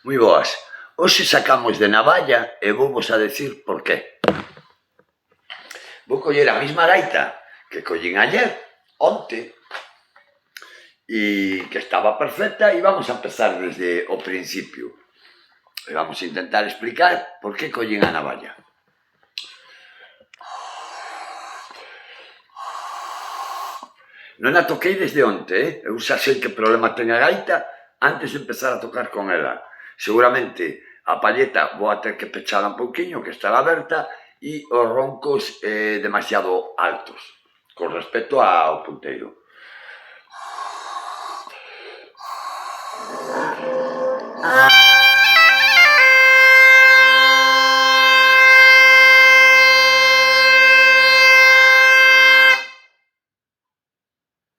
Moi boas. Hoxe sacamos de navalla e vouvos a decir por qué. Vou coller a mesma gaita que collín ayer, onte, e que estaba perfecta, e vamos a empezar desde o principio. E vamos a intentar explicar por que collín a navalla. Non a toquei desde onte, Eu xa sei que problema ten a gaita antes de empezar a tocar con ela. Seguramente a palleta vou a ter que pechala un pouquiño, que estará aberta, e os roncos demasiado altos, con respecto ao punteiro.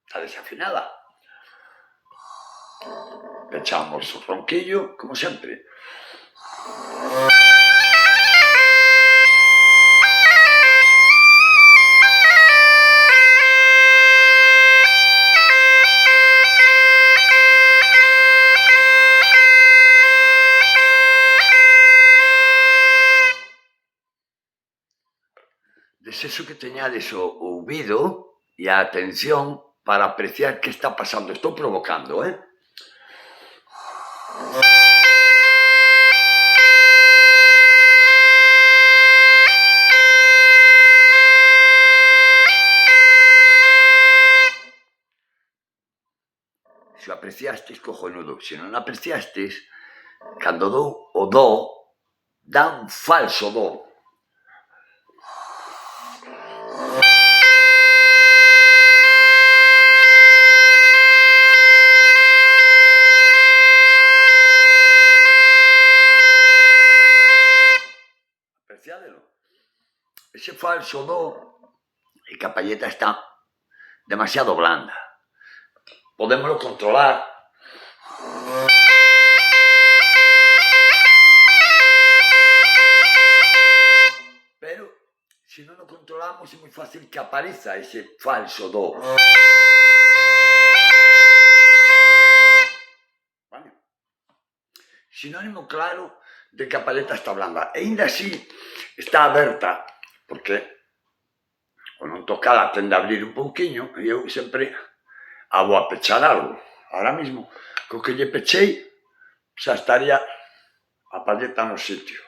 Está desafinada. Pechamos o ronquillo, como sempre. Desexo que teñades o ouvido e a atención para apreciar que está pasando. Estou provocando, Se o apreciastes, cojonudo. Se non apreciastes, cando dou o do, dá un falso do. Apreciádelo. Ese falso do é que a palleta está demasiado blanda. Podémoslo controlar. Pero, se non o controlamos, é moi fácil que apareza ese falso do. Vale? Sinónimo claro de que a palleta está blanda. E ainda así está aberta, porque ao non tocala tende a abrir un pouquiño, e eu sempre a vou a pechar algo. Ahora mismo, co que lle pechei, xa estaría a palleta no sitio.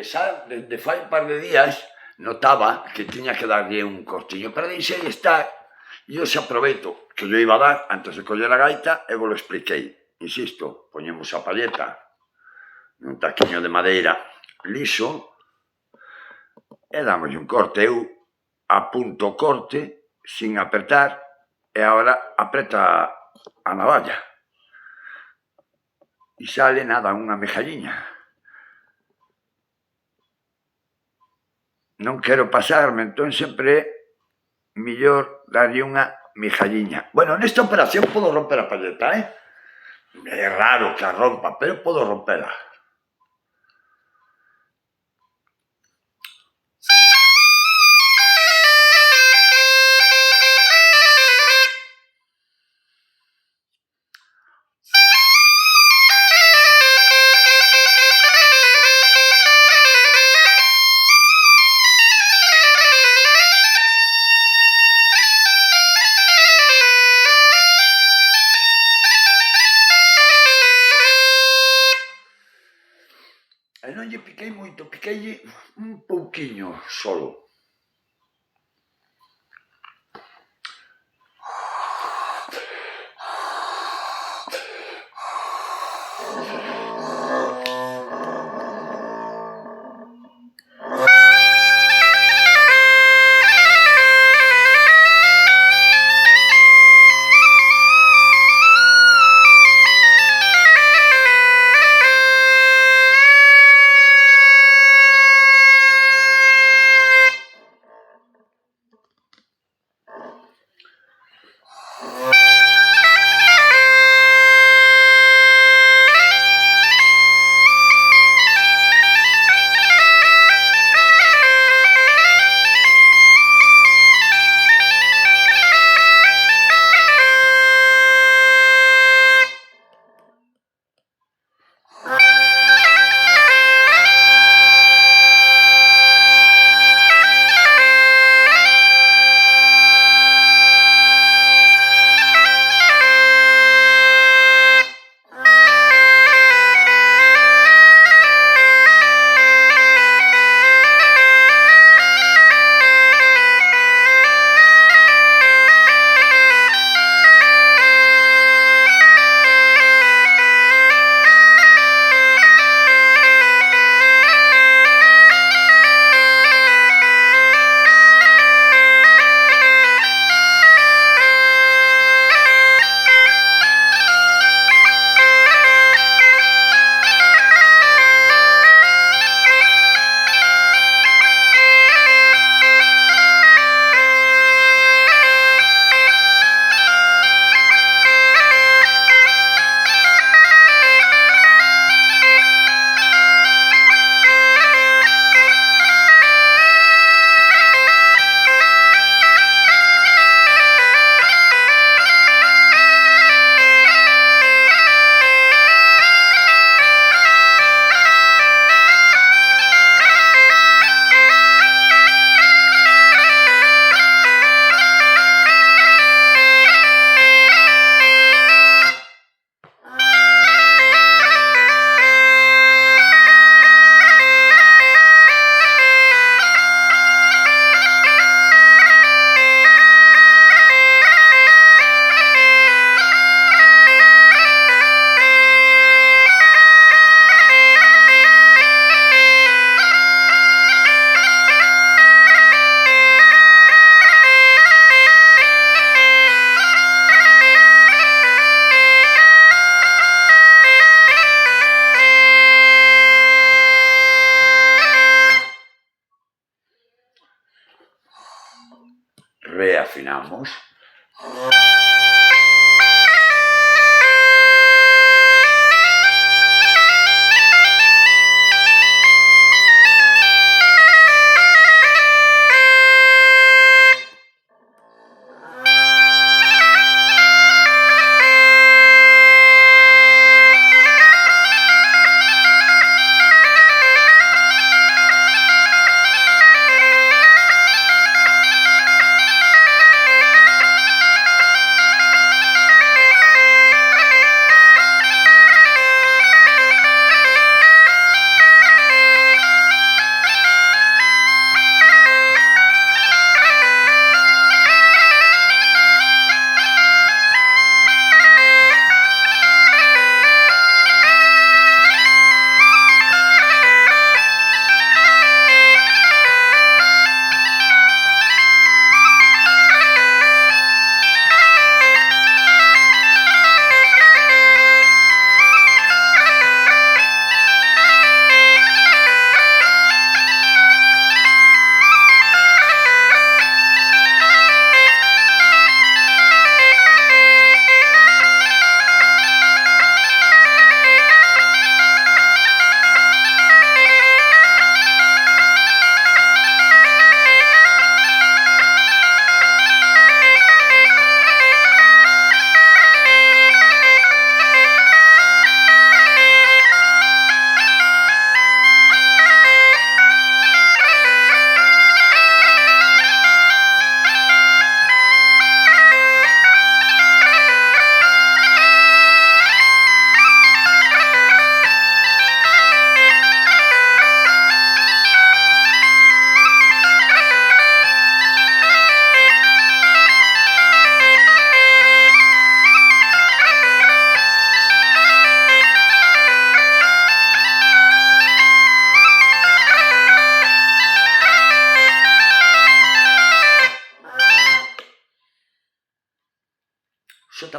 Xa desde fai un par de días notaba que tiña que darlle un cortiño, pero deixei estar, e eu xa aproveito que yo iba a dar antes de coller a gaita e vos lo expliquei. Insisto, poñemos a palleta nun taquiño de madeira liso e damos un corte. Eu apunto o corte sin apretar e agora apreta a navalla e sale nada, unha mejalliña. Non quero pasarme, entón sempre é millor darlle unha mijalliña. Bueno, nesta operación podo romper a palleta, É raro que a rompa, pero podo rompela. E non lle piquei moito, piqueille un pouquiño solo.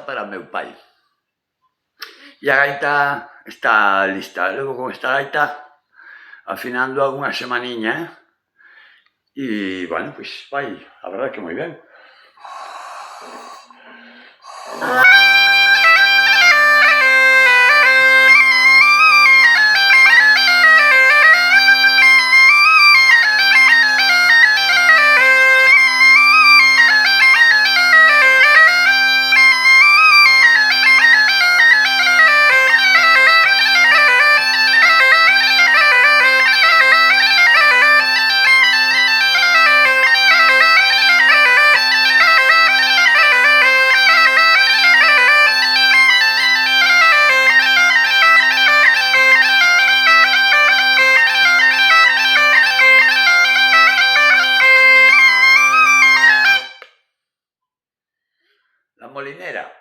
gaita para meu pai. E a gaita está lista. Logo con esta gaita afinando algunha semaniña, e, bueno, pois vai, a verdade que moi ben. La molinera.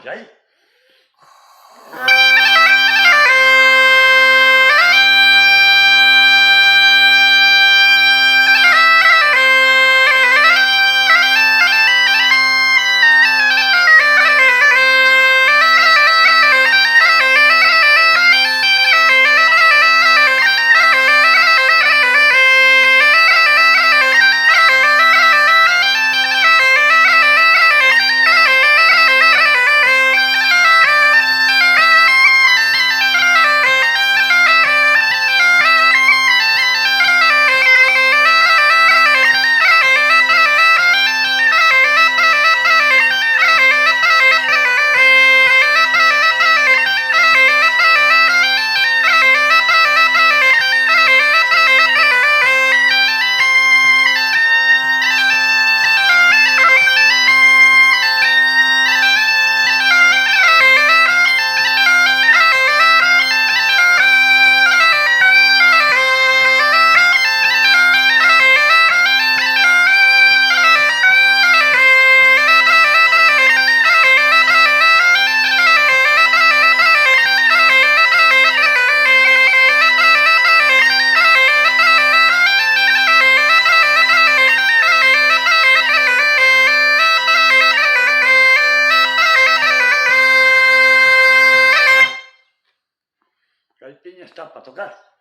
Vamos aí. Gaitiña está para tocar.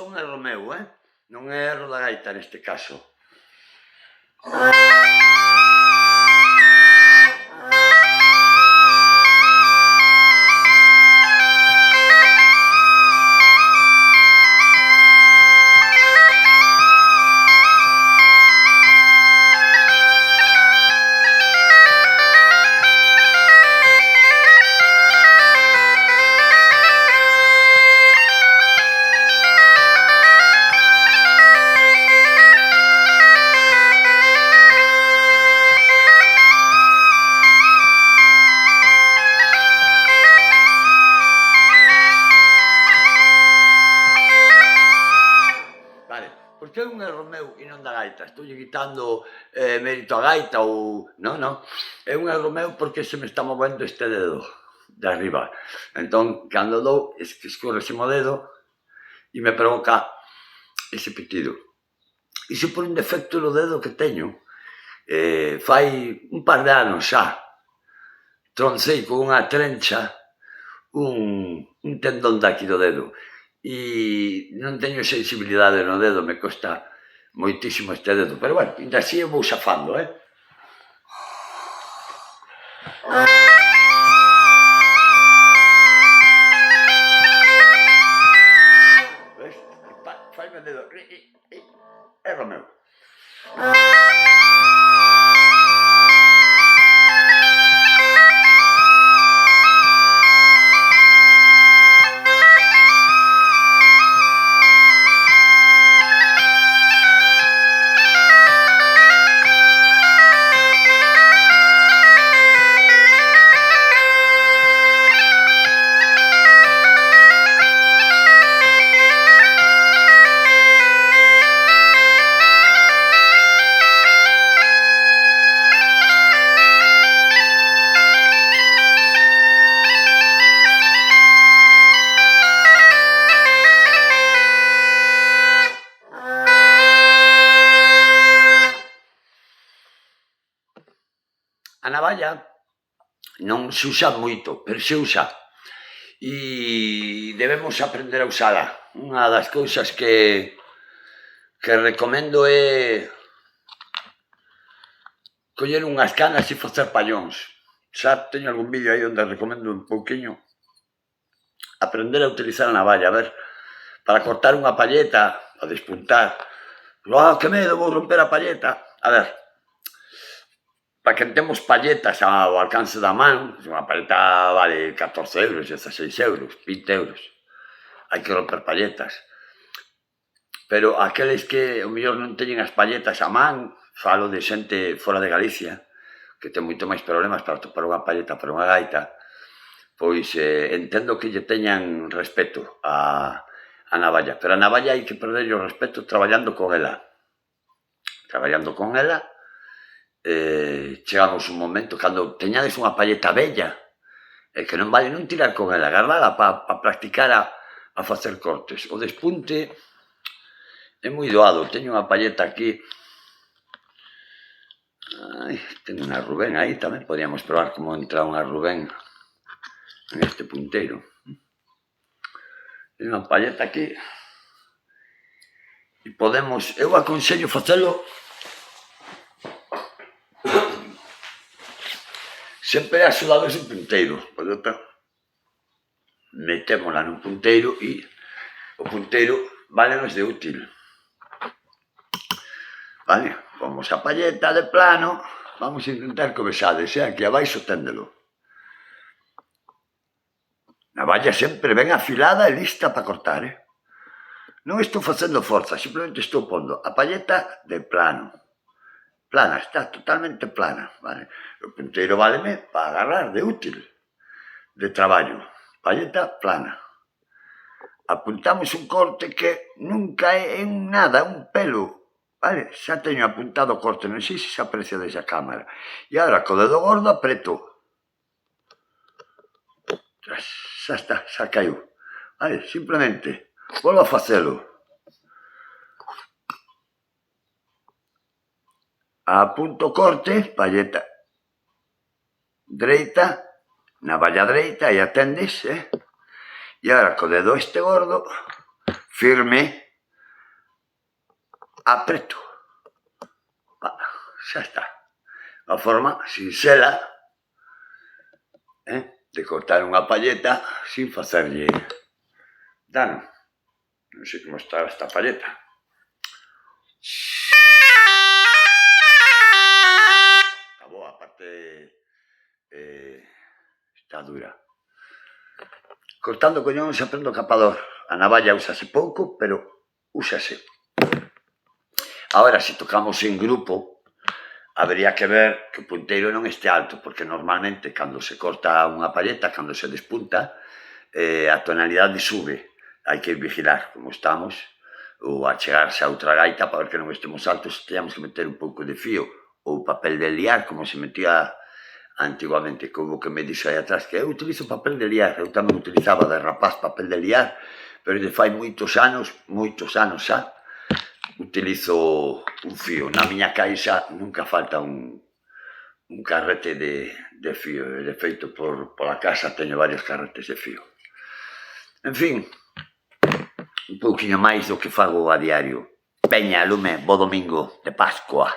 son erro meu, non é erro da gaita neste caso. Porque é un erro meu e non da gaita. Estou quitando mérito a gaita ou... Non, non. É un erro meu porque se me está movendo este dedo de arriba. Entón, cando dou, escorresimo o dedo e me provoca ese pitido. Iso por un defecto no dedo que teño. Fai un par de anos xa. Troncei con unha trencha un tendón daqui do dedo. E non teño sensibilidade no dedo, me costa moitísimo este dedo, pero bueno, ainda así eu vou xafando, Ves? Faime o dedo, erro meu. A navalla non se usa moito, pero se usa. E debemos aprender a usala. Unha das cousas que recomendo é coller unhas canas e facer pallóns. Xa teño algún vídeo aí onde recomendo un pouquiño aprender a utilizar a navalla, a ver, para cortar unha palleta, a despuntar. Que medo, vou romper a palleta. A ver, para que temos palletas ao alcance da man, unha palleta vale 14 euros, 16 euros, 20 euros. Hai que romper palletas. Pero aqueles que o mellor non teñen as palletas a man, falo de xente fora de Galicia, que ten moito máis problemas para topar unha palleta para unha gaita, pois entendo que lle teñan respeto a navalla. Pero a navalla hai que perder o respeto traballando con ela. Traballando con ela, chegamos un momento, cando teñades unha palleta bella, que non vale non tirar con ela, agardala para practicar a facer cortes. O despunte é moi doado, teño unha palleta aquí, ten unha Rubén aí, tamén podíamos probar como entra unha Rubén en este punteiro. Ten unha palleta aquí, e podemos, eu aconsello facelo sempre axudados en punteiro, metémola nun punteiro e o punteiro valenos de útil. Vale, pomos a palleta de plano, vamos a intentar que o vexades, aquí abaixo téndelo. Navalla sempre ben afilada e lista para cortar, Non estou facendo forza, simplemente estou pondo a palleta de plano. Plana, está totalmente plana, vale? O punteiro váleme para agarrar de útil, de traballo. Palleta plana. Apuntamos un corte que non cae en nada, un pelo, vale? Xa teño apuntado o corte, non sei se se aprecia desa cámara. E agora, co dedo gordo, apreto. Xa está, xa caiu. Vale, simplemente, volvo a facelo. Apunto o corte, palleta dereita, navalla dereita, e atendes, E agora, co dedo este gordo, firme, apreto. Xa está. Unha forma sinxela de cortar unha palleta sin facerlle dano. Non sei como está esta palleta. Está boa, aparte está dura. Cortando coñón se aprende o capador. A navalla úsase pouco, pero úsase. Ahora, se tocamos en grupo, habería que ver que o punteiro non este alto, porque normalmente, cando se corta unha palleta, cando se despunta, a tonalidade sube. Hai que vigilar como estamos, ou achegarse a outra gaita para ver que non estemos altos, teñamos que meter un pouco de fío, ou papel de liar, como se metía antiguamente, que houve que me dixo aí atrás, que eu utilizo papel de liar, eu tamén utilizaba de rapaz papel de liar, pero de fai moitos anos xa, utilizo un fío. Na miña caixa nunca falta un carrete de fío. De feito, pola casa teño varios carretes de fío. En fin, un pouquiño máis do que fago a diario. Veña, lume, bo domingo de Pascua.